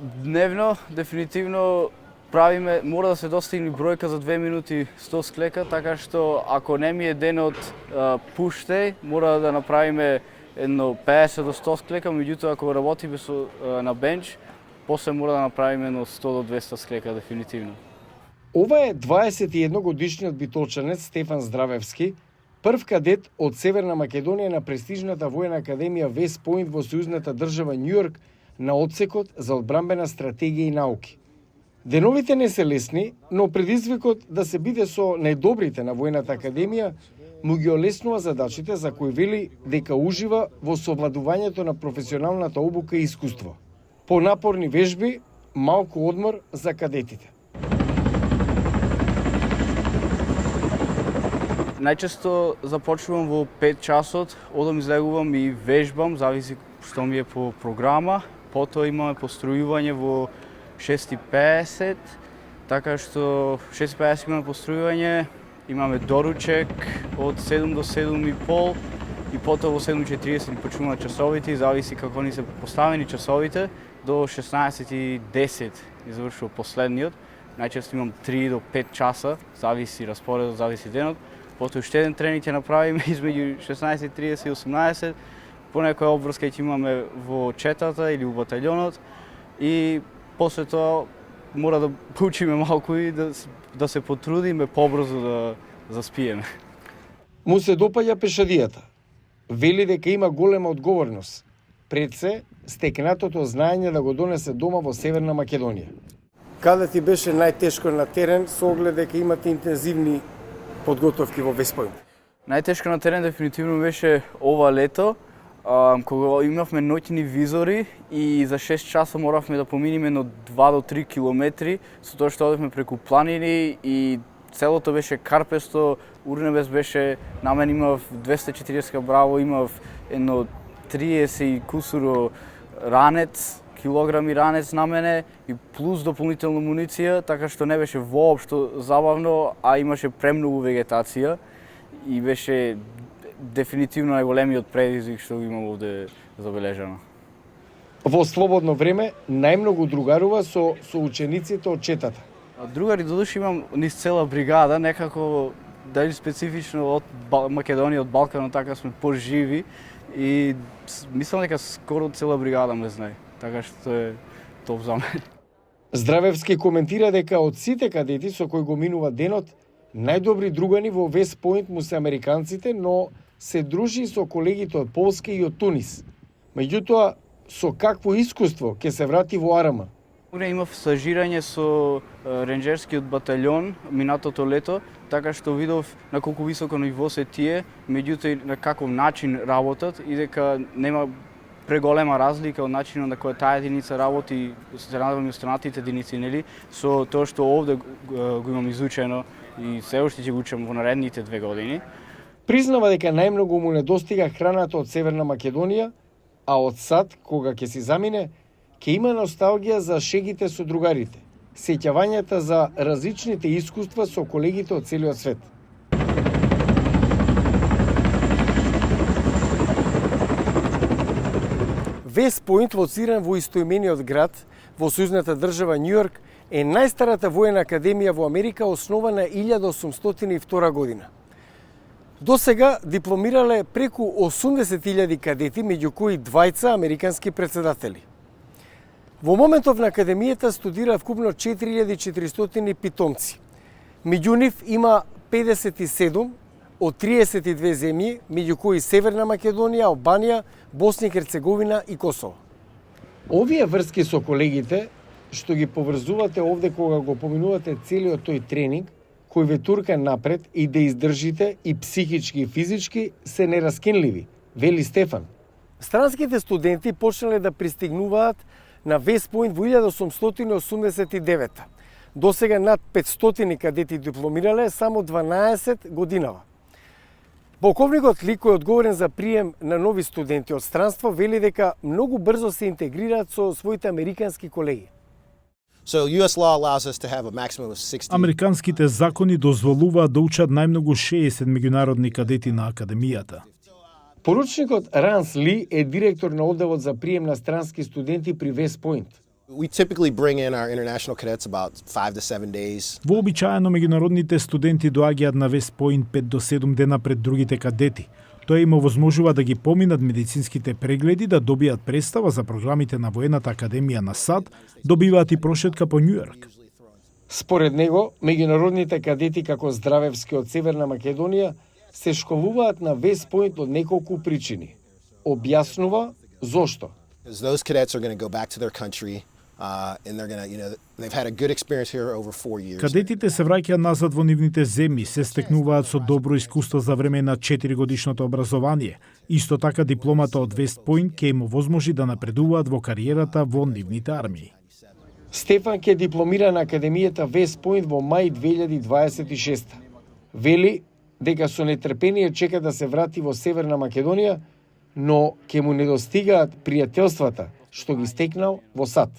Дневно, дефинитивно мора да се достигне бројка за 2 минути 100 склека, така што ако не ми е денот пуштеј, мора да направиме едно 50 до 100 склека, меѓутоа ако работиме на бенч, после мора да направиме едно 100 до 200 склека дефинитивно. Ова е 21 годишниот битолчанец Стефан Здравевски, прв кадет од Северна Македонија на престижната воена академија Вест Поинт во сојузната држава Њујорк на одсекот за одбрамбена стратегија и науки. Деновите не се лесни, но предизвикот да се биде со најдобрите на воената академија му ги олеснува задачите за кои вели дека ужива во совладувањето на професионалната обука и искуство. По напорни вежби, малку одмор за кадетите. Најчесто започнувам во 5 часот, одам излегувам и вежбам, зависи што ми е по програма. Потоа имаме постројување во 6:50, така што 6:50 имаме постројување, имаме доручек од 7 до 7:30 и потоа во 7:40 почнуваат часовите, зависи како ни се поставени часовите, до 16:10 завршува последниот. Најчесто имам 3 до 5 часа, зависи распоредот, зависи денот. Потоа уште еден тренинг ќе направиме измеѓу 16:30 и 18. По некоја обврска ќе имаме во четата или во баталјонот и после тоа мора да поучиме малку и да се потрудиме побрзо да заспиеме. Му се допаѓа пешадијата. Вели дека има голема одговорност. Пред се, стекнатото знаење да го донесе дома во Северна Македонија. Каде ти беше најтешко на терен со оглед дека имате интензивни подготовки во Вест Поинт? Најтешко на терен дефинитивно беше ова лето, кога имавме ноќни визори и за 6 часа моравме да поминиме на 2 до 3 километри, со тоа што одевме преку планини и целото беше карпесто, урнебес беше, на мен имав 240 браво, имав едно 30 и кусуро килограми ранец на мене и плюс дополнителна муниција, така што не беше воопшто забавно, а имаше премногу вегетација и беше дефинитивно најголемиот предизвик што го имам овде забележано. Во слободно време најмногу другарува со учениците од четата. Другари додуше имам низ цела бригада, некако дали специфично од Македонија, од Балканот, така сме поживи и мислам дека скоро цела бригада ме знае, така што е топ за мене. Здравевски коментира дека од сите кадети со кои го минува денот, најдобри другани во Вест Поинт му се американците, но се дружи со колегите од Полска и од Тунис. Меѓутоа, со какво искуство ќе се врати во Арама? Имав стажирање со ренџерскиот батальон минатото лето, така што видов на колку високо ниво се тие, меѓутоа и на каков начин работат и дека нема преголема разлика од начинот на која таа единица работи, се надевам и останатите единици, нели, со тоа што овде го имам изучено и се уште ќе го учам во наредните 2 години. Признава дека најмногу му недостига храната од Северна Македонија, а од сад, кога ќе си замине, ќе има носталгија за шегите со другарите, сеќавањата за различните искуства со колегите од целиот свет. Вест Поинт, лоциран во истоимениот град во сојузната држава Њујорк, е најстарата воена академија во Америка, основана 1802 година. До сега дипломирале преку 80.000 кадети, меѓу кои двајца американски председатели. Во моментов на академијата студира вкупно 4400 питомци. Меѓу нив има 57 од 32 земји, меѓу кои Северна Македонија, Албанија, Босна и Херцеговина и Косово. Овие врски со колегите, што ги поврзувате овде кога го поминувате целиот тој тренинг, кој ве турка напред и да издржите и психички и физички, се нераскинливи, вели Стефан. Странските студенти почнале да пристигнуваат на Вест Поинт во 1889. До сега над 500 кадети дипломирале, само 12 годинава. Полковникот Ли, кој е одговорен за прием на нови студенти од странство, вели дека многу брзо се интегрираат со своите американски колеги. Американските закони дозволуваат да учат најмногу 60 меѓународни кадети на академијата. Поручникот Ранс Ли е директор на одделот за прием на странски студенти при Вест Поинт. We typically bring in our international cadets about 5 to 7 days. Вообичаено меѓународните студенти доаѓаат на West Point 5 до 7 дена пред другите кадети. Тоа им овозможува да ги поминат медицинските прегледи, да добијат представа за програмите на Воената академија на САД, добиваат и прошетка по Њујорк. Според него, меѓународните кадети како Здравевски од Северна Македонија се школуваат на West Point од неколку причини. Објаснува зошто. Those cadets are going to go back to their country and they're going to, they've had a good experience here over 4 years. Кадетите се враќаат назад во нивните земји, се стекнуваат со добро искуство за време на 4-годишното образование. Исто така дипломата од West Point ќе им овозможи да напредуваат во кариерата во нивните армии. Стефан ќе дипломира на Академијата West Point во мај 2026. Вели дека со нетрпение чека да се врати во Северна Македонија, но ќе му недостигаат пријателствата што ги стекнал во САД.